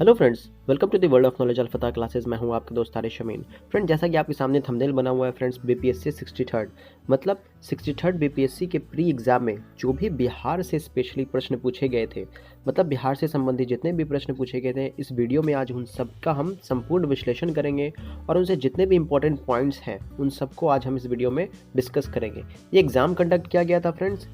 Hello friends, welcome to the world of knowledge अल्फता classes. मैं हूं आपके दोस्त तारिश अमीन। फ्रेंड, जैसा कि आपके सामने थंबनेल बना हुआ है फ्रेंड्स, बीपीएससी 63rd मतलब 63rd बीपीएससी के प्री एग्जाम में जो भी बिहार से स्पेशली प्रश्न पूछे गए थे, मतलब बिहार से संबंधित जितने भी प्रश्न पूछे गए थे, इस वीडियो में आज उन सबका हम संपूर्ण विश्लेषण करेंगे और उनसे जितने भी इंपॉर्टेंट पॉइंट्स हैं उन सबको आज हम इस वीडियो में डिस्कस करेंगे। ये एग्ज़ाम कंडक्ट किया गया था फ्रेंड्स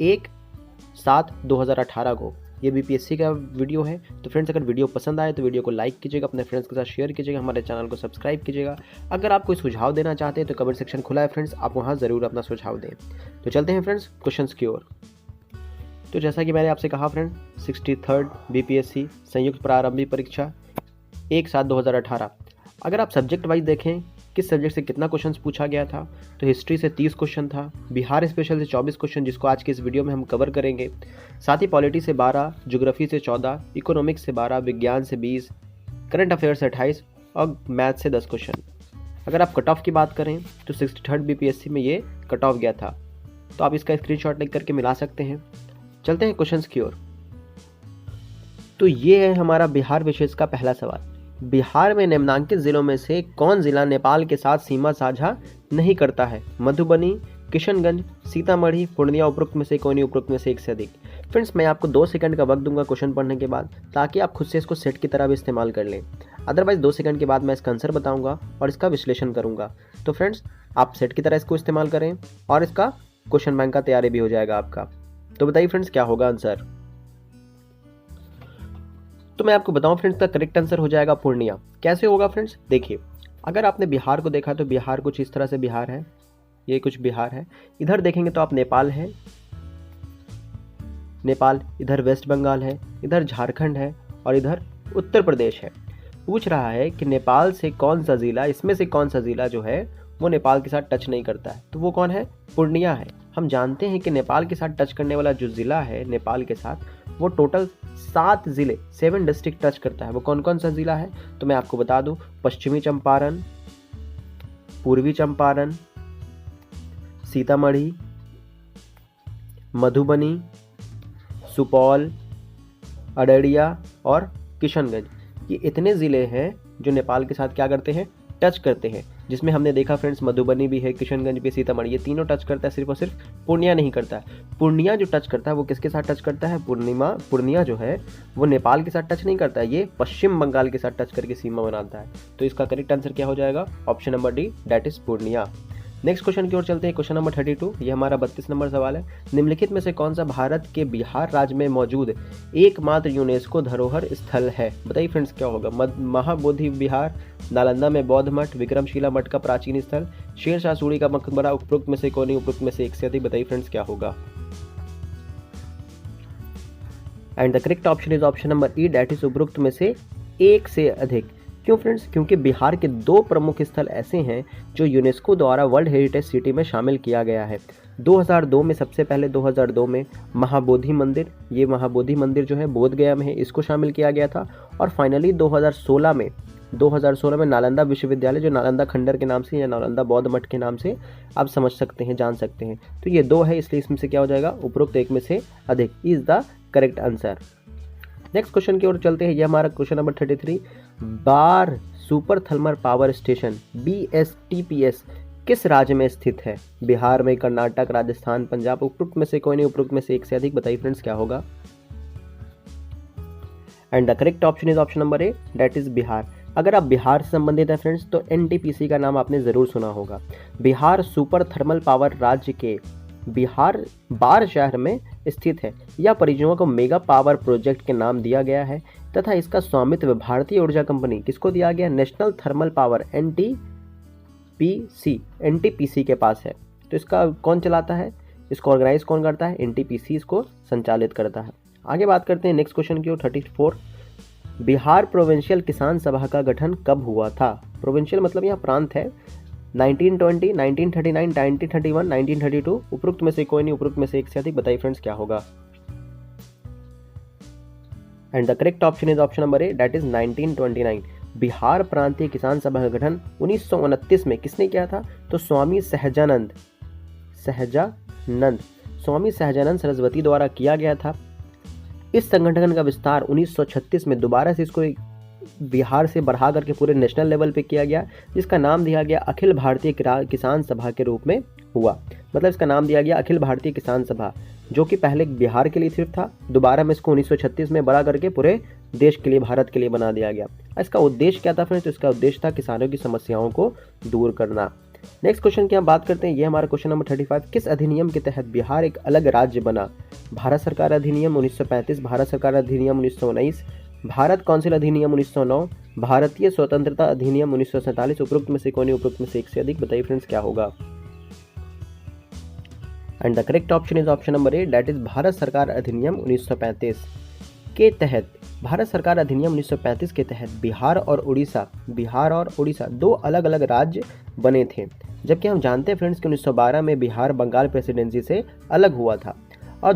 1/7/2018 को। ये बीपीएससी का वीडियो है। तो फ्रेंड्स, अगर वीडियो पसंद आए तो वीडियो को लाइक कीजिएगा, अपने फ्रेंड्स के साथ शेयर कीजिएगा, हमारे चैनल को सब्सक्राइब कीजिएगा। अगर आप कोई सुझाव देना चाहते हैं तो कमेंट सेक्शन खुला है फ्रेंड्स, आप वहाँ ज़रूर अपना सुझाव दें। तो चलते हैं फ्रेंड्स क्वेश्चंस की ओर। तो जैसा कि मैंने आपसे कहा फ्रेंड, 63rd बीपीएससी संयुक्त प्रारंभिक परीक्षा 1/7/2018। अगर आप सब्जेक्ट वाइज देखें किस सब्जेक्ट से कितना क्वेश्चंस पूछा गया था, तो हिस्ट्री से 30 क्वेश्चन था, बिहार स्पेशल से 24 क्वेश्चन जिसको आज के इस वीडियो में हम कवर करेंगे, साथ ही पॉलिटी से 12, ज्योग्राफी से 14, इकोनॉमिक्स से 12, विज्ञान से 20, करंट अफेयर से 28 और मैथ से 10 क्वेश्चन। अगर आप कट ऑफ की बात करें तो 63rd बीपीएससी में ये कट ऑफ गया था, तो आप इसका स्क्रीनशॉट लिख करके मिला सकते हैं। चलते हैं क्वेश्चंस की ओर। तो ये है हमारा बिहार विशेष का पहला सवाल। बिहार में निम्नलिखित जिलों में से कौन जिला नेपाल के साथ सीमा साझा नहीं करता है? मधुबनी, किशनगंज, सीतामढ़ी, पूर्णिया। उपरोक्त में से कोई नहीं, उपरोक्त में से एक से अधिक। फ्रेंड्स, मैं आपको 2 सेकंड का वक्त दूंगा क्वेश्चन पढ़ने के बाद, ताकि आप खुद से इसको सेट की तरह भी इस्तेमाल कर लें। अदरवाइज 2 सेकंड के बाद मैं इसका आंसर बताऊंगा और इसका विश्लेषण करूंगा। तो फ्रेंड्स, आप सेट की तरह इसको इस्तेमाल करें और इसका क्वेश्चन बैंक का तैयारी भी हो जाएगा आपका। तो बताइए फ्रेंड्स, क्या होगा आंसर? तो मैं आपको बताऊं फ्रेंड्स, का करेक्ट आंसर हो जाएगा पूर्णिया। कैसे होगा फ्रेंड्स? देखिए, अगर आपने बिहार को देखा तो बिहार कुछ इस तरह से बिहार है, ये कुछ बिहार है। इधर देखेंगे तो आप नेपाल है, नेपाल, इधर वेस्ट बंगाल है, इधर झारखंड है और इधर उत्तर प्रदेश है। पूछ रहा है कि नेपाल से कौन सा जिला, इसमें से कौन सा जिला जो है वो नेपाल के साथ टच नहीं करता है, तो वो कौन है? पूर्णिया है। हम जानते हैं कि नेपाल के साथ टच करने वाला जो जिला है नेपाल के साथ, वो टोटल 7 जिले, 7 डिस्ट्रिक्ट टच करता है। वो कौन कौन सा जिला है तो मैं आपको बता दूं, पश्चिमी चंपारण, पूर्वी चंपारण, सीतामढ़ी, मधुबनी, सुपौल, अररिया और किशनगंज। ये इतने ज़िले हैं जो नेपाल के साथ क्या करते हैं? टच करते हैं। जिसमें हमने देखा फ्रेंड्स, मधुबनी भी है, किशनगंज भी, सीतामढ़ी, ये तीनों टच करता है। सिर्फ और सिर्फ पूर्णिया नहीं करता है। पूर्णिया जो टच करता है वो किसके साथ टच करता है? पूर्णिया जो है वो नेपाल के साथ टच नहीं करता है, ये पश्चिम बंगाल के साथ टच करके सीमा बनाता है। तो इसका करेक्ट आंसर क्या हो जाएगा? Option number D, that is Purnia. Next question की ओर चलते हैं। क्वेश्चन नंबर 32, ये हमारा 32 नंबर सवाल है। निम्नलिखित में से कौन सा भारत के बिहार राज्य में मौजूद एकमात्र यूनेस्को धरोहर स्थल है? बताइए फ्रेंड्स, क्या होगा? महाबोधि विहार, नालंदा में बौद्ध मठ, विक्रमशिला मठ का प्राचीन स्थल, शेरशाह सूरी का मकबरा। उपरोक्त में से कौन नहीं, उपरोक्त में से एक से अधिक। बताइए फ्रेंड्स, क्या होगा? And the correct option is option number E, that is उपरोक्त में से एक से अधिक। क्यों फ्रेंड्स? क्योंकि बिहार के 2 प्रमुख स्थल ऐसे हैं जो यूनेस्को द्वारा वर्ल्ड हेरिटेज सिटी में शामिल किया गया है। 2002 में, सबसे पहले 2002 में महाबोधि मंदिर, ये महाबोधि मंदिर जो है बोध गया में है, इसको शामिल किया गया था। और फाइनली 2016 में नालंदा विश्वविद्यालय, जो नालंदा खंडर के नाम से या नालंदा बौद्ध मठ के नाम से आप समझ सकते हैं, जान सकते हैं। तो ये 2 है, इसलिए इसमें से क्या हो जाएगा? उपरोक्त एक में से अधिक is the correct answer. Next question की ओर चलते हैं। यह हमारा question number 33, Barh super thermal power station BSTPS किस राज्य में स्थित है? बिहार में, कर्नाटक, राजस्थान, पंजाब। उपरोक्त में से कोई नहीं, उपरोक्त में से एक से अधिक। बताइए फ्रेंड्स, क्या होगा? And the correct option is option number A, that is Bihar. अगर आप बिहार से संबंधित है फ्रेंड्स तो NTPC का नाम आपने जरूर सुना होगा। बिहार सुपर थर्मल पावर राज्य के बिहार बार शहर में स्थित है। यह परियोजना को मेगा पावर प्रोजेक्ट के नाम दिया गया है तथा इसका स्वामित्व भारतीय ऊर्जा कंपनी, किसको दिया गया? नेशनल थर्मल पावर NTPC के पास है। तो इसका कौन चलाता है? इसको ऑर्गेनाइज कौन करता है? NTPC इसको संचालित करता है। आगे बात करते हैं नेक्स्ट क्वेश्चन की ओर। 34, बिहार प्रोविंशियल किसान सभा का गठन कब हुआ था? प्रोविंशियल मतलब यहाँ प्रांत है। 1920, 1939, 1931, 1932। उपरोक्त में से कोई नहीं, उपरोक्त में से एक से अधिक। बताइए फ्रेंड्स, क्या होगा? And the correct option is option number A, that is 1929। Bihar प्रांतीय किसान सभा का गठन 1929 में किसने किया था? तो स्वामी सहजानंद सरस्वती द्वारा किया गया था। इस संगठन का विस्तार 1936 में दोबारा से इसको बिहार से बढ़ा करके पूरे नेशनल लेवल पे किया गया, जिसका नाम दिया गया अखिल भारतीय किसान सभा के रूप में हुआ। मतलब इसका नाम दिया गया अखिल भारतीय किसान सभा, जो कि पहले बिहार के लिए सिर्फ था, दोबारा में इसको 1936 में बड़ा करके पूरे देश के लिए, भारत के लिए बना दिया गया। इसका उद्देश्य क्या था फ्रेंड्स? तो इसका उद्देश्य था किसानों की समस्याओं को दूर करना। नेक्स्ट क्वेश्चन की हम बात करते हैं, ये हमारा क्वेश्चन नंबर 35। किस अधिनियम के तहत बिहार एक अलग राज्य बना? भारत सरकार अधिनियम 1935, भारत सरकार अधिनियम 1919, भारत काउंसिल अधिनियम 1909, भारतीय स्वतंत्रता अधिनियम 1947। उपरोक्त में से कौन है? उपरोक्त में से एक से अधिक। बताइए फ्रेंड्स क्या होगा? And the correct option is option number A, that is Bharat सरकार अधिनियम 1935 के तहत। भारत सरकार अधिनियम 1935 के तहत बिहार और उड़ीसा दो अलग अलग राज्य बने थे। जबकि हम जानते हैं फ्रेंड्स कि 1912 में बिहार बंगाल प्रेसिडेंसी से अलग हुआ था और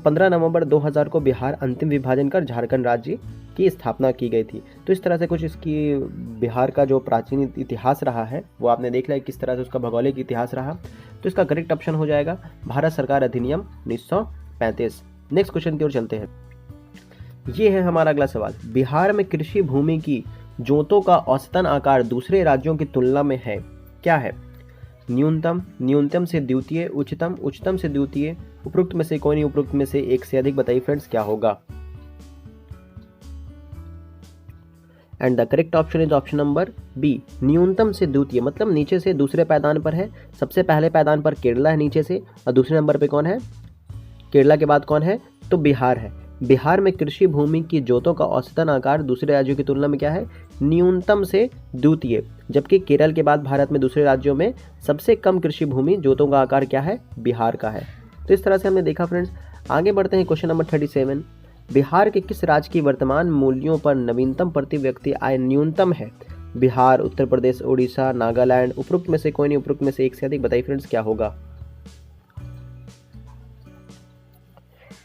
15 नवंबर 2000 को बिहार अंतिम विभाजन कर झारखंड राज्य की स्थापना की गई थी। तो इस तरह से कुछ इसकी बिहार का जो प्राचीन इतिहास रहा है वो आपने देख लिया किस तरह से उसका भौगोलिक इतिहास रहा। तो इसका करेक्ट ऑप्शन हो जाएगा भारत सरकार अधिनियम 1935। नेक्स्ट क्वेश्चन की ओर चलते हैं। ये है हमारा अगला सवाल। बिहार में कृषि भूमि की जोतों का औसतन आकार दूसरे राज्यों की तुलना में है, क्या है? न्यूनतम, न्यूनतम से द्वितीय, उच्चतम, उच्चतम से द्वितीय, उपरोक्त में से कोई नहीं, उपरोक्त में से एक से अधिक। बताइए फ्रेंड्स क्या होगा? And the correct option is option number B, न्यूनतम से द्वितीय। मतलब नीचे से दूसरे पायदान पर है। सबसे पहले पायदान पर केरला है नीचे से, और दूसरे नंबर पे कौन है? केरला के बाद कौन है? तो बिहार है। बिहार में कृषि भूमि की जोतों का औसतन आकार दूसरे राज्यों की तुलना में क्या है? न्यूनतम से द्वितीय। जबकि केरल के बाद भारत में दूसरे राज्यों में सबसे कम कृषि भूमि जोतों का आकार क्या है? बिहार का है। तो इस तरह से हमने देखा फ्रेंड्स। आगे बढ़ते हैं क्वेश्चन नंबर 37। बिहार के किस राज्य की वर्तमान मूल्यों पर नवीनतम प्रति व्यक्ति आय न्यूनतम है? बिहार, उत्तर प्रदेश, उड़ीसा, नागालैंड। उपरोक्त में से कोई नहीं, उपरोक्त में से एक से अधिक। बताइए फ्रेंड्स क्या होगा?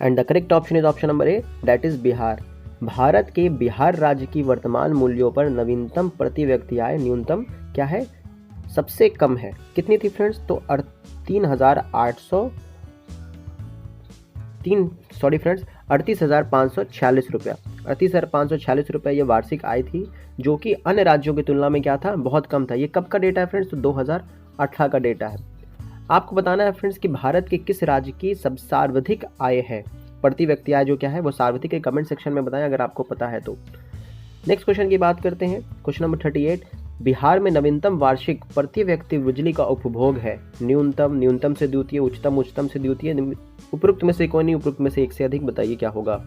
And the correct option is option number A, that is Bihar. Bharat के बिहार राज्य की वर्तमान मूल्यों पर नवीनतम प्रति व्यक्ति आय न्यूनतम क्या है? सबसे कम है। कितनी थी फ्रेंड्स? तो 38,546 रुपया। 38,546 रुपये ये वार्षिक आय थी, जो कि अन्य राज्यों की तुलना में क्या था? बहुत कम था। ये कब का डेटा है फ्रेंड्स? तो 2018 का डेटा है। आपको बताना है फ्रेंड्स कि भारत के किस राज्य की सब सर्वाधिक आय है, प्रति व्यक्ति आय जो क्या है वो सर्वाधिक है। कमेंट सेक्शन में बताएं अगर आपको पता है तो। नेक्स्ट क्वेश्चन की बात करते हैं, क्वेश्चन नंबर 38। बिहार में नवीनतम वार्षिक प्रति व्यक्ति बिजली का उपभोग है? न्यूनतम, न्यूनतम से द्वितीय, उच्चतम, उच्चतम से द्वितीय, उपरोक्त में से कोई नहीं, उपरोक्त में से एक से अधिक। बताइए क्या होगा?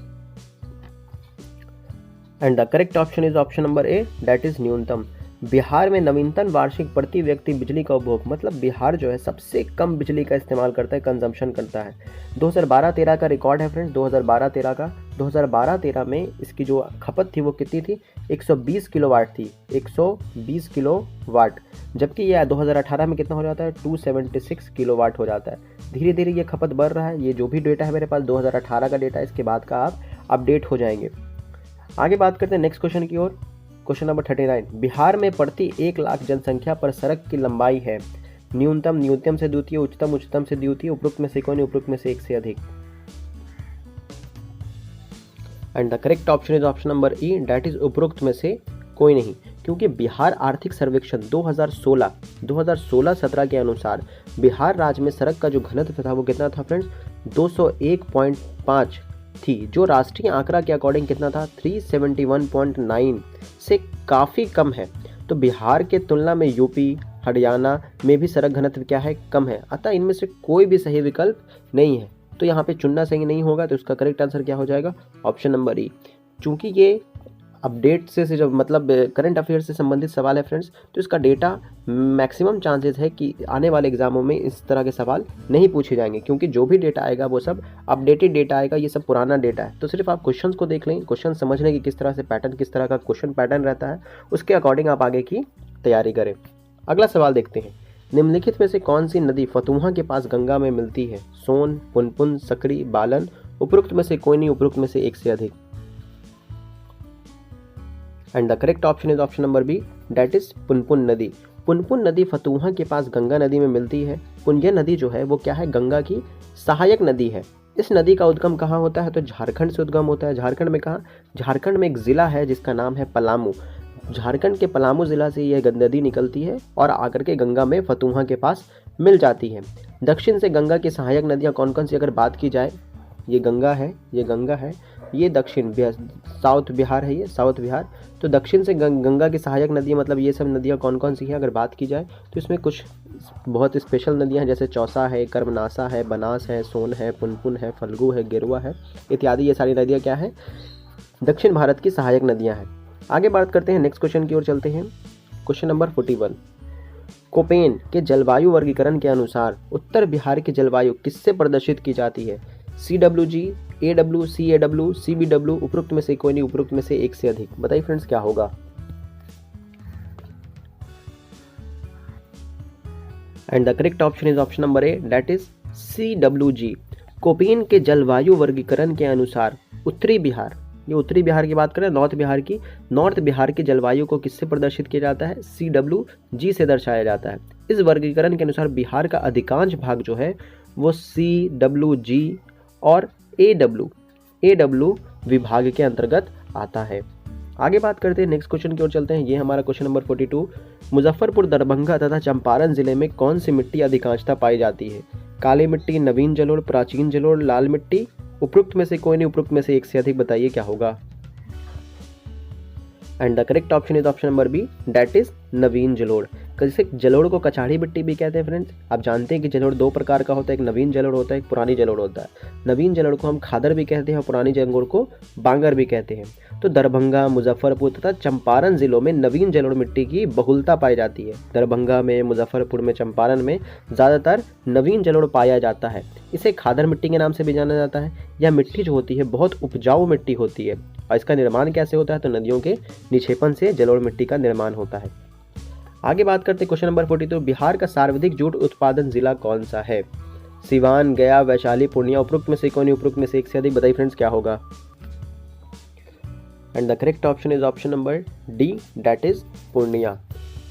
And the correct option is option number A, that is न्यूनतम। बिहार में नवीनतम वार्षिक प्रति व्यक्ति बिजली का उपभोग, मतलब बिहार जो है सबसे कम बिजली का इस्तेमाल करता है, कंजम्पशन करता है। 2012-13 का रिकॉर्ड है फ्रेंड्स, 2012-13 का। 2012-13 में इसकी जो खपत थी वो कितनी थी? 120 किलोवाट थी, 120 किलोवाट। जबकि ये 2018 में कितना हो जाता है? 276 किलोवाट हो जाता है। धीरे धीरे ये खपत बढ़ रहा है। ये जो भी डेटा है मेरे पास 2018 का डेटा है, इसके बाद का आप अपडेट हो जाएंगे। आगे बात करते हैं नेक्स्ट क्वेश्चन की ओर। Question number 39। बिहार में प्रति 1 लाख जनसंख्या पर सड़क की लंबाई है? न्यूनतम, न्यूनतम से द्वितीय, उच्चतम, उच्चतम से द्वितीय, उपरोक्त में से कोई नहीं, उपरोक्त में से एक से अधिक। And the correct option is option number E, that is उपरोक्त में से कोई नहीं। क्योंकि बिहार आर्थिक सर्वेक्षण 2016-17 के अनुसार बिहार राज्य में सड़क का जो घनत्व था वो कितना था फ्रेंड्स? 201.5 थी, जो राष्ट्रीय आंकड़ा के अकॉर्डिंग कितना था? 371.9 से काफ़ी कम है। तो बिहार के तुलना में यूपी, हरियाणा में भी सड़क घनत्व क्या है? कम है। अतः इनमें से कोई भी सही विकल्प नहीं है। तो यहाँ पे चुनना सही नहीं होगा। तो इसका करेक्ट आंसर क्या हो जाएगा? ऑप्शन नंबर ई। चूंकि ये अपडेट से जब मतलब करंट अफेयर से संबंधित सवाल है फ्रेंड्स, तो इसका डेटा मैक्सिमम चांसेस है कि आने वाले एग्जामों में इस तरह के सवाल नहीं पूछे जाएंगे, क्योंकि जो भी डेटा आएगा वो सब अपडेटेड डेटा आएगा, ये सब पुराना डेटा है। तो सिर्फ आप क्वेश्चंस को देख लें, क्वेश्चन समझ लें कि किस तरह से पैटर्न, किस तरह का क्वेश्चन पैटर्न रहता है, उसके अकॉर्डिंग आप आगे की तैयारी करें। अगला सवाल देखते हैं। निम्नलिखित में से कौन सी नदी फतुहा के पास गंगा में मिलती है? सोन, पुनपुन, सकरी, बालन। उपरोक्त में से कोई नहीं, उपरोक्त में से एक से अधिक। And the correct option is option number B, that is Punpun नदी। पुनपुन नदी फतुहा के पास गंगा नदी में मिलती है। यह नदी जो है वो क्या है? गंगा की सहायक नदी है। इस नदी का उद्गम कहाँ होता है? तो झारखंड से उद्गम होता है। झारखंड में कहाँ? झारखंड में एक ज़िला है जिसका नाम है पलामू। झारखंड के पलामू ज़िला से यह नदी निकलती है और आकर के गंगा में फतुहा के पास मिल जाती है। दक्षिण से गंगा की सहायक नदियाँ कौन कौन सी अगर बात की जाए, ये गंगा है, ये दक्षिण साउथ बिहार है, ये साउथ बिहार। तो दक्षिण से गंगा की सहायक नदियाँ मतलब ये सब नदियाँ कौन कौन सी हैं अगर बात की जाए तो इसमें कुछ बहुत स्पेशल नदियाँ हैं, जैसे चौसा है, कर्मनासा है, बनास है, सोन है, पुनपुन है, फल्गु है, गेरुआ है इत्यादि। ये सारी नदियाँ क्या है? दक्षिण भारत की सहायक नदियाँ हैं। आगे बात करते हैं, नेक्स्ट क्वेश्चन की ओर चलते हैं। क्वेश्चन नंबर 41, कोपेन के जलवायु वर्गीकरण के अनुसार उत्तर बिहार की जलवायु किससे प्रदर्शित की जाती है? CWG, AW, CAW, CBW, उपरोक्त में से कोई नहीं, उपरोक्त में से एक से अधिक। बताइए फ्रेंड्स क्या होगा? And the correct option is option number A, that is CWG। Koppen के जलवायु वर्गीकरण के अनुसार उत्तरी बिहार, ये उत्तरी बिहार की बात करें, नॉर्थ बिहार की जलवायु को किससे प्रदर्शित किया जाता है? CWG से दर्शाया जाता है। इस वर्गीकरण के अनुसार बिहार का अधिकांश भाग जो है वो CWG और AW विभाग के अंतर्गत आता है। आगे बात करते हैं, नेक्स्ट क्वेश्चन की ओर चलते हैं। ये हमारा क्वेश्चन नंबर 42, मुजफ्फरपुर, दरभंगा तथा चंपारण जिले में कौन सी मिट्टी अधिकांशतः पाई जाती है? काली मिट्टी, नवीन जलोढ़, प्राचीन जलोढ़, लाल मिट्टी, उपरोक्त में से कोई नहीं, उपरोक्त में से एक से अधिक। बताइए क्या होगा? And the correct option is option number B, that is नवीन जलोढ़। जैसे जलोढ़ को कचाड़ी मिट्टी भी कहते हैं फ्रेंड्स। आप जानते हैं कि जलोढ़ दो प्रकार का होता है, एक नवीन जलोढ़ होता है, एक पुरानी जलोढ़ होता है। नवीन जलोढ़ को हम खादर भी कहते हैं और पुरानी जलोढ़ को बांगर भी कहते हैं। तो दरभंगा, मुजफ्फरपुर तथा चंपारण जिलों में नवीन जलोढ़ मिट्टी की बहुलता पाई जाती है। दरभंगा में, मुजफ्फरपुर में, चंपारण में ज़्यादातर नवीन जलोढ़ पाया जाता है। इसे खादर मिट्टी के नाम से भी जाना जाता है। यह मिट्टी जो होती है बहुत उपजाऊ मिट्टी होती है। और इसका निर्माण कैसे होता है? तो नदियों के निक्षेपण से जलोढ़ मिट्टी का निर्माण होता है। आगे बात करते हैं क्वेश्चन नंबर 42, बिहार का सर्वाधिक जूट उत्पादन जिला कौन सा है? सिवान, गया, वैशाली, पूर्णिया, उपरोक्त में से कौन नहीं, उपरोक्त में से एक से अधिक। बताइए फ्रेंड्स क्या होगा? And the correct option is option number D, that is Purnia.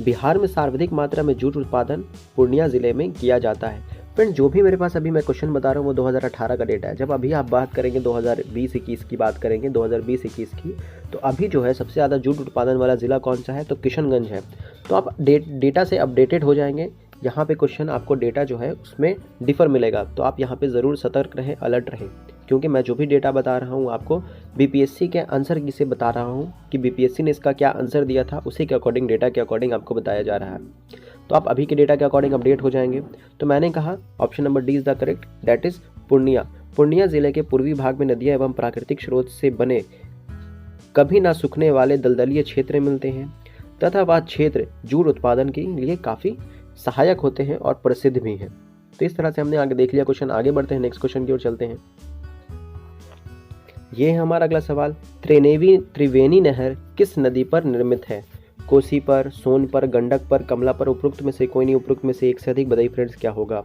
Bihar में सर्वाधिक मात्रा में जूट उत्पादन पूर्णिया जिले में किया जाता है। फ्रेंड जो भी मेरे पास अभी मैं क्वेश्चन बता रहा हूँ वो 2018 का डेटा है। जब अभी आप बात करेंगे 2020-21 की बात करेंगे, 2020-21 की, तो अभी जो है सबसे ज़्यादा जूट उत्पादन वाला ज़िला कौन सा है? तो किशनगंज है। तो आप डेटा से अपडेटेड हो जाएंगे। यहाँ पे क्वेश्चन आपको डेटा जो है उसमें डिफर मिलेगा, तो आप यहाँ पे ज़रूर सतर्क रहें, अलर्ट रहें, क्योंकि मैं जो भी डेटा बता रहा हूँ आपको BPSC के आंसर की से बता रहा हूँ कि BPSC ने इसका क्या आंसर दिया था, उसी के अकॉर्डिंग, डेटा के अकॉर्डिंग आपको बताया जा रहा है। तो आप अभी के डेटा के अकॉर्डिंग अपडेट हो जाएंगे। तो मैंने कहा option number D is the correct, that is Purnia. Purnia जिले के पूर्वी भाग में नदियाँ एवं प्राकृतिक स्रोत से बने कभी ना सूखने वाले दलदलीय क्षेत्र मिलते हैं तथा वह क्षेत्र जूट उत्पादन के लिए काफ़ी सहायक होते हैं और प्रसिद्ध भी हैं। तो इस तरह से हमने आगे देख लिया क्वेश्चन। आगे बढ़ते हैं, नेक्स्ट क्वेश्चन की ओर चलते हैं। ये है हमारा अगला सवाल, त्रिवेणी नहर किस नदी पर निर्मित है? कोसी पर, सोन पर, गंडक पर, कमला पर, उपरोक्त में से कोई नहीं, उपरोक्त में से एक से अधिक। बताइए फ्रेंड्स क्या होगा?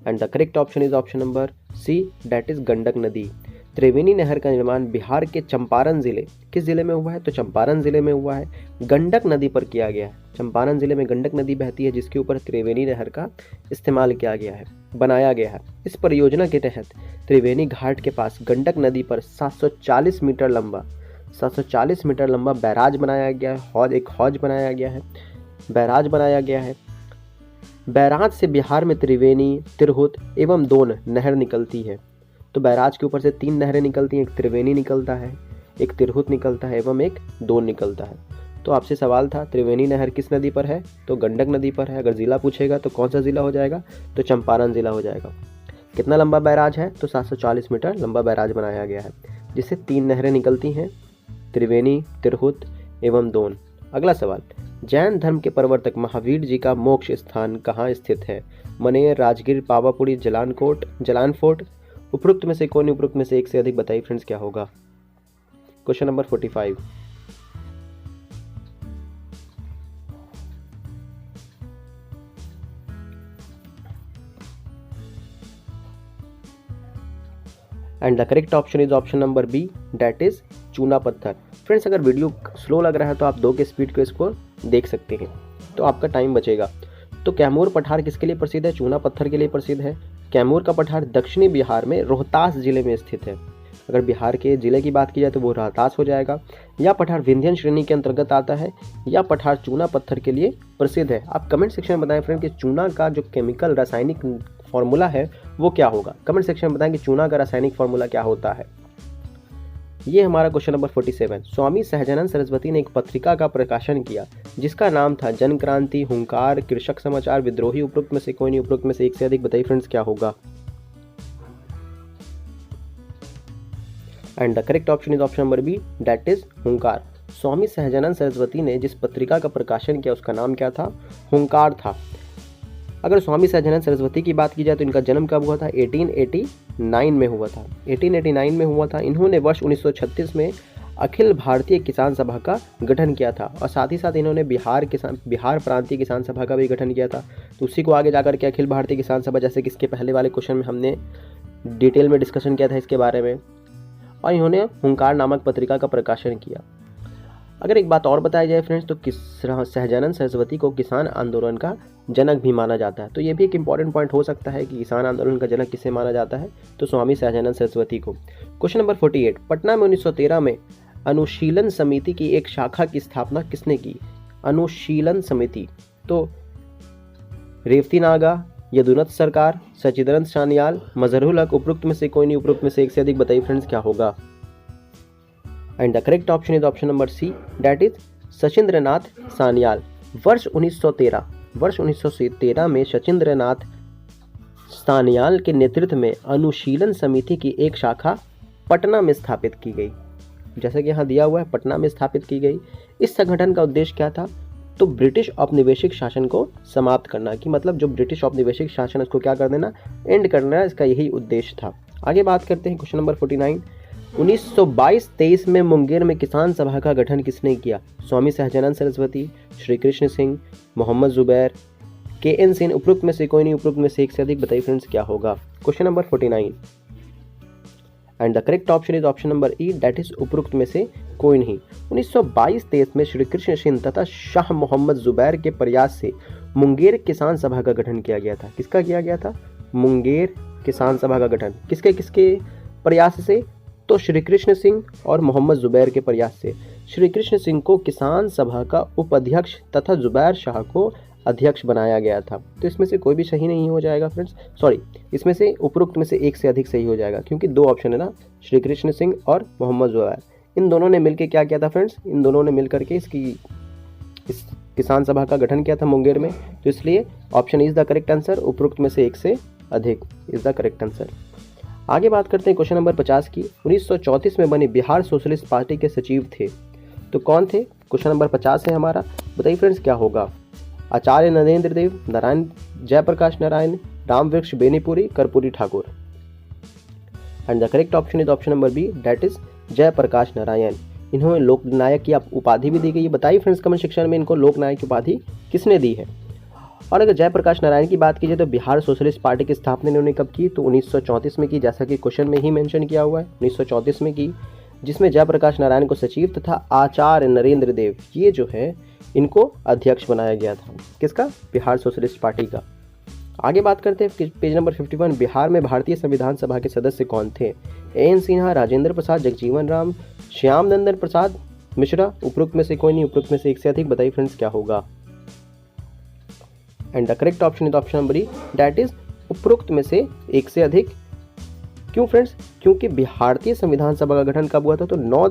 And the correct option is option number C, that is Gandak नदी। त्रिवेणी नहर का निर्माण बिहार के चंपारण जिले, किस जिले में हुआ है? तो चंपारण जिले में हुआ है, गंडक नदी पर किया गया है। चंपारण जिले में गंडक नदी बहती है जिसके ऊपर त्रिवेणी नहर का इस्तेमाल किया गया है, बनाया गया है। इस परियोजना के तहत त्रिवेणी घाट के पास गंडक नदी पर 740 मीटर लंबा बैराज बनाया गया है, एक हौज बनाया गया है, बैराज बनाया गया है। बैराज से बिहार में त्रिवेणी, तिरहुत एवं दोन नहर निकलती है। तो बैराज के ऊपर से 3 नहरें निकलती हैं, एक त्रिवेणी निकलता है, एक तिरहुत निकलता है एवं एक दोन निकलता है। तो आपसे सवाल था त्रिवेणी नहर किस नदी पर है? तो गंडक नदी पर है। अगर ज़िला पूछेगा तो कौन सा ज़िला हो जाएगा? तो चंपारण ज़िला हो जाएगा। कितना लंबा बैराज है? तो 740 मीटर लंबा बैराज बनाया गया है जिससे 3 नहरें निकलती हैं, त्रिवेणी, तिरहुत एवं दोन। अगला सवाल, जैन धर्म के प्रवर्तक महावीर जी का मोक्ष स्थान कहाँ स्थित है? मनेर, राजगीर, पावापुरी, जलान फोर्ट, उपरोक्त में से कौन, उपरोक्त में से एक से अधिक। बताइए फ्रेंड्स क्या होगा? Question number 45। And the correct option is option number B, that is चूना पत्थर। फ्रेंड्स अगर वीडियो स्लो लग रहा है तो आप 2 के स्पीड को इसको देख सकते हैं, तो आपका टाइम बचेगा। तो कैमूर पठार किसके लिए प्रसिद्ध है? चूना पत्थर के लिए प्रसिद्ध है। कैमूर का पठार दक्षिणी बिहार में रोहतास जिले में स्थित है। अगर बिहार के जिले की बात की जाए तो वो रोहतास हो जाएगा। यह पठार विंध्यन श्रेणी के अंतर्गत आता है। यह पठार चूना पत्थर के लिए प्रसिद्ध है। आप कमेंट सेक्शन में बताएं फ्रेंड कि चूना का जो केमिकल रासायनिक फॉर्मूला है वो क्या होगा। कमेंट सेक्शन में बताएं कि चूना का रासायनिक फॉर्मूला क्या होता है। ये हमारा क्वेश्चन नंबर 47। स्वामी सहजानंद सरस्वती ने एक पत्रिका का प्रकाशन किया जिसका नाम था जन क्रांति, हुंकार, कृषक समाचार, विद्रोही। उपरोक्त में से कोई नहीं। उपरोक्त में से एक से अधिक। बताइए फ्रेंड्स क्या होगा। And the correct option is option number B, that is Hunkar. Swami Sahajanand Saraswati ने जिस पत्रिका का प्रकाशन किया उसका नाम क्या था? हुंकार था। अगर स्वामी सहजानंद सरस्वती की बात की जाए तो इनका जन्म कब हुआ था? 1889 में हुआ था। 1889 में हुआ था। इन्होंने वर्ष 1936 में अखिल भारतीय किसान सभा का गठन किया था और साथ ही साथ इन्होंने बिहार प्रांतीय किसान सभा का भी गठन किया था। तो उसी को आगे जाकर के अखिल भारतीय किसान सभा, जैसे कि इसके पहले वाले क्वेश्चन में हमने डिटेल में डिस्कशन किया था इसके बारे में, और इन्होंने हुंकार नामक पत्रिका का प्रकाशन किया। अगर एक बात और बताई जाए फ्रेंड्स तो सहजानंद सरस्वती को किसान आंदोलन का जनक भी माना जाता है। तो ये भी एक इंपॉर्टेंट पॉइंट हो सकता है कि किसान आंदोलन का जनक किसे माना जाता है? तो स्वामी सहजानंद सरस्वती को। Question number 48। पटना में 1913 में अनुशीलन समिति की एक शाखा की स्थापना किसने की? अनुशीलन समिति। तो रेवती नागा, यदुनथ सरकार, सचिदानंद सान्याल, मजहरुल हक। उपरोक्त में से कोई नहीं। उपरोक्त में से एक से अधिक। बताइए फ्रेंड्स क्या होगा। And the correct option is option number C, that is Sachindranath Sanyal. वर्ष 1913 में सचिंद्रनाथ सान्याल के नेतृत्व में अनुशीलन समिति की एक शाखा पटना में स्थापित की गई। जैसे कि यहाँ दिया हुआ है, पटना में स्थापित की गई। इस संगठन का उद्देश्य क्या था? तो ब्रिटिश औपनिवेशिक शासन को समाप्त करना, कि मतलब जो ब्रिटिश औपनिवेशिक शासन उसको क्या कर देना? एंड करना। इसका यही उद्देश्य था। आगे बात करते हैं क्वेश्चन नंबर 49। 1922-23 में मुंगेर में किसान सभा का गठन किसने किया? स्वामी सहजानंद सरस्वती, श्री कृष्ण सिंह, मोहम्मद जुबैर, के.एन. सिंह। उपरोक्त में से कोई नहीं। उपरोक्त में से एक से अधिक। बताइए फ्रेंड्स क्या होगा। Question number 49 and the correct option is option number E, that is उपरोक्त में से कोई नहीं। 1922-23 में श्री कृष्ण सिंह तथा शाह मोहम्मद जुबैर के प्रयास से मुंगेर किसान सभा का गठन किया गया था। किसका किया गया था? मुंगेर किसान सभा का गठन। किसके किसके प्रयास से? तो श्री कृष्ण सिंह और मोहम्मद जुबैर के प्रयास से। श्री कृष्ण सिंह को किसान सभा का उपाध्यक्ष तथा जुबैर शाह को अध्यक्ष बनाया गया था। तो इसमें से कोई भी सही नहीं हो जाएगा फ्रेंड्स, सॉरी, इसमें से उपरोक्त में से एक से अधिक सही हो जाएगा, क्योंकि दो ऑप्शन है ना, श्री कृष्ण सिंह और मोहम्मद जुबैर। इन दोनों ने मिलकर क्या किया था फ्रेंड्स? इन दोनों ने मिलकर के इस किसान सभा का गठन किया था मुंगेर में। तो इसलिए option is the correct answer. उपरोक्त में से एक से अधिक इज द करेक्ट आंसर। आगे बात करते हैं क्वेश्चन नंबर 50 की। 1934 में बनी बिहार सोशलिस्ट पार्टी के सचिव थे, तो कौन थे? क्वेश्चन नंबर 50 है हमारा। बताइए फ्रेंड्स क्या होगा। Acharya Narendra Dev, Narayan Jayaprakash Narayan, Rambriksh Benipuri, Karpoori Thakur. And the correct option is option number B, that is Jayaprakash Narayan. इन्होंने लोकनायक की उपाधि भी दी गई है। बताइए फ्रेंड्स कमेंट सेक्शन में इनको लोकनायक की उपाधि किसने दी है। और अगर जयप्रकाश नारायण की बात की जाए तो बिहार सोशलिस्ट पार्टी की स्थापना इन्होंने कब की? तो 1934 में की, जैसा कि क्वेश्चन में ही मेंशन किया हुआ है, 1934 में की, जिसमें जयप्रकाश नारायण को सचिव तथा आचार्य नरेंद्र देव, ये जो है इनको अध्यक्ष बनाया गया था। किसका? बिहार सोशलिस्ट पार्टी का। आगे बात करते हैं पेज नंबर 51। बिहार में भारतीय संविधान सभा के सदस्य कौन थे? एन सिन्हा, राजेंद्र प्रसाद, जगजीवन राम, श्याम नंदन प्रसाद मिश्रा। उपरोक्त में से कोई नहीं। उपरोक्त में से एक से अधिक। बताइए फ्रेंड्स क्या होगा। And the correct option is option number E, that is उपरोक्त में से एक से अधिक। क्यों फ्रेंड्स? क्योंकि भारतीय संविधान सभा का गठन कब हुआ था? तो 9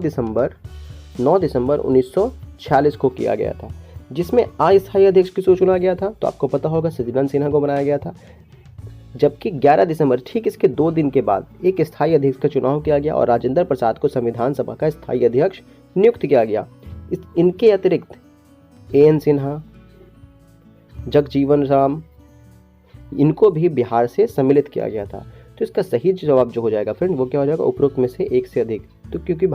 दिसंबर 1946 को किया गया था, जिसमें अस्थायी अध्यक्ष किसको चुना गया था? तो आपको पता होगा सचिदानंद सिन्हा को बनाया गया था। जबकि 11 दिसंबर, ठीक इसके 2 दिन के बाद, एक स्थायी अध्यक्ष का चुनाव किया गया और राजेंद्र प्रसाद को संविधान सभा का स्थायी अध्यक्ष नियुक्त किया गया। इनके अतिरिक्त एन सिन्हा, जगजीवन राम, इनको भी बिहार से सम्मिलित किया गया था। तो इसका सही जवाब जो हो जाएगा फ्रेंड वो क्या हो जाएगा? उपरोक्त में से एक से अधिक। तो क्योंकि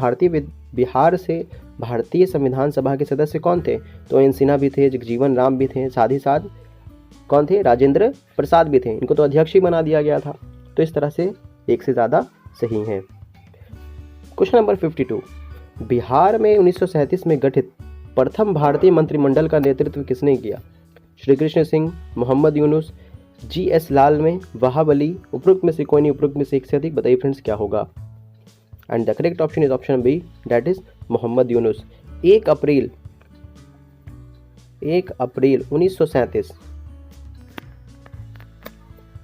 बिहार से भारतीय संविधान सभा के सदस्य कौन थे? तो एन सिन्हा भी थे, जगजीवन राम भी थे, साथ ही साथ कौन थे? राजेंद्र प्रसाद भी थे। इनको तो अध्यक्ष ही बना दिया गया था। तो इस तरह से एक से ज़्यादा सही है। Question number 52। बिहार में 1937 में गठित प्रथम भारतीय मंत्रिमंडल का नेतृत्व किसने किया? श्री कृष्ण सिंह, मोहम्मद यूनुस, GS लाल में, वहाब अली, उपरोक्त में से कोई नहीं, उपरोक्त में से एक से अधिक, बताइए फ्रेंड्स क्या होगा। And the correct option is option B, that is Mohammad Yunus. 1 अप्रैल 1937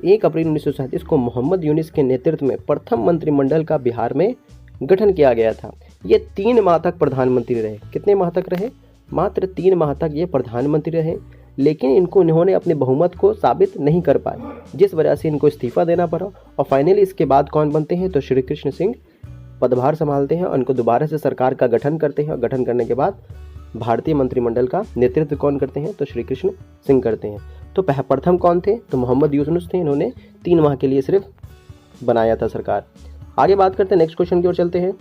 1 अप्रैल 1937 को मोहम्मद यूनुस के नेतृत्व में प्रथम मंत्रिमंडल का बिहार में गठन किया गया था। ये 3 माह तक प्रधानमंत्री रहे। कितने माह तक रहे? मात्र 3 माह तक ये प्रधानमंत्री रहे, लेकिन इन्होंने अपने बहुमत को साबित नहीं कर पाए, जिस वजह से इनको इस्तीफा देना पड़ा। और फाइनली इसके बाद कौन बनते हैं? तो श्री कृष्ण सिंह पदभार संभालते हैं, उनको दोबारा से सरकार का गठन करते हैं। और गठन करने के बाद भारतीय मंत्रिमंडल का नेतृत्व कौन करते हैं? तो श्री कृष्ण सिंह करते हैं। तो प्रथम कौन थे? तो मोहम्मद यूनुस थे। इन्होंने 3 माह के लिए सिर्फ बनाया था सरकार। आगे बात करते हैं, नेक्स्ट क्वेश्चन की ओर चलते हैं।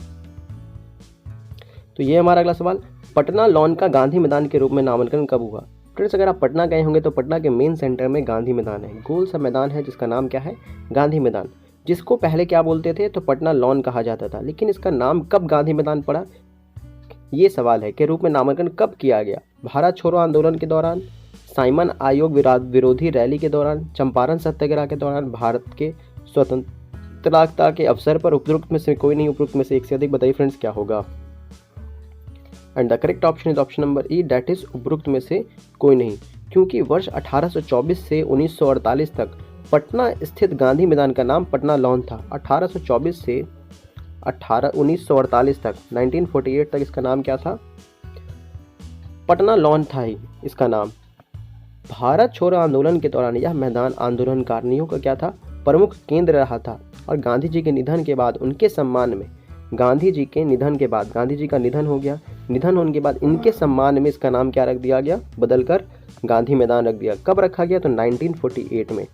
तो ये हमारा अगला सवाल, पटना लॉन का गांधी मैदान के रूप में नामांकन कब हुआ? फ्रेंड्स, अगर आप पटना गए होंगे तो पटना के मेन सेंटर में गांधी मैदान है। गोल सा मैदान है जिसका नाम क्या है? गांधी मैदान। जिसको पहले क्या बोलते थे? तो पटना लॉन कहा जाता था। लेकिन इसका नाम कब गांधी मैदान पड़ा, ये सवाल है। के रूप में नामांकन कब किया गया? भारत छोड़ो आंदोलन के दौरान, साइमन आयोग विरोधी रैली के दौरान, चंपारण सत्याग्रह के दौरान, भारत के स्वतंत्रता के अवसर पर, उपरोक्त में से कोई नहीं, उपरोक्त में से एक से अधिक, बताइए फ्रेंड्स क्या होगा। And the correct option is option number E, that is उपरोक्त में से कोई नहीं। क्योंकि वर्ष 1824 से 1948 तक पटना स्थित गांधी मैदान का नाम पटना लॉन था। 1824 से 1948 तक, 1948 तक इसका नाम क्या था? पटना लॉन था ही इसका नाम। भारत छोड़ो आंदोलन के दौरान यह मैदान आंदोलनकारियों का क्या था? प्रमुख केंद्र रहा था। और गांधी जी के निधन के बाद उनके सम्मान में, गांधी जी के निधन के बाद, गांधी जी का निधन हो गया, निधन होने के बाद इनके सम्मान में इसका नाम क्या रख दिया गया? बदलकर गांधी मैदान रख दिया। कब रखा गया? तो 1948 में।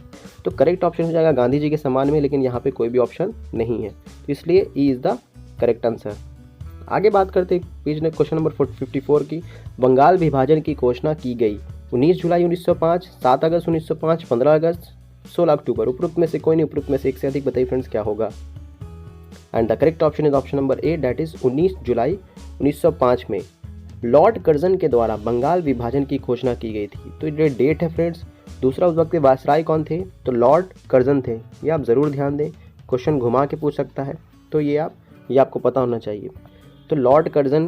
तो करेक्ट ऑप्शन हो जाएगा गांधी जी के सम्मान में, लेकिन यहाँ पे कोई भी ऑप्शन नहीं है, तो इसलिए E is the correct answer. आगे बात करते हैं पेज ने क्वेश्चन नंबर 54 की। बंगाल विभाजन की घोषणा की गई 19 जुलाई 1905, 7 अगस्त 1905, 15 अगस्त, 16 अक्टूबर, उपरोक्त में से कोई नहीं, उपरोक्त में से एक से अधिक, बताइए फ्रेंड्स क्या होगा। And the correct option is option number A, that is 19 जुलाई 1905 में लॉर्ड कर्जन के द्वारा बंगाल विभाजन की घोषणा की गई थी। तो ये डेट है फ्रेंड्स। दूसरा, उस वक्त के वायसराय कौन थे? तो लॉर्ड कर्जन थे। ये आप ज़रूर ध्यान दें, क्वेश्चन घुमा के पूछ सकता है, तो ये आपको पता होना चाहिए। तो लॉर्ड कर्जन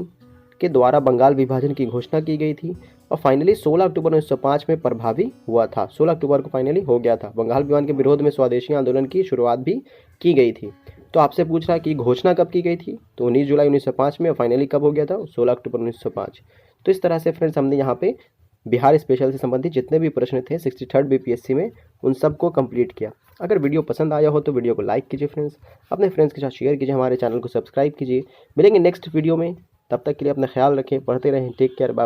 के द्वारा बंगाल विभाजन की घोषणा की गई थी और फाइनली 16 अक्टूबर 1905 में प्रभावी हुआ था। 16 अक्टूबर को फाइनली हो गया था। बंगाल विभाजन के विरोध में स्वदेशी आंदोलन की शुरुआत भी की गई थी। तो आपसे पूछ रहा है कि घोषणा कब की गई थी? तो 19 जुलाई 1905 में, और फाइनली कब हो गया था? 16 अक्टूबर 1905। तो इस तरह से फ्रेंड्स हमने यहाँ पे बिहार स्पेशल से संबंधित जितने भी प्रश्न थे 63rd BPSC में, उन सबको कंप्लीट किया। अगर वीडियो पसंद आया हो तो वीडियो को लाइक कीजिए फ्रेंड्स, अपने फ्रेंड्स के साथ शेयर कीजिए, हमारे चैनल को सब्सक्राइब कीजिए। मिलेंगे नेक्स्ट वीडियो में, तब तक के लिए अपना ख्याल रखें, पढ़ते रहें, टेक केयर, बाय बाय।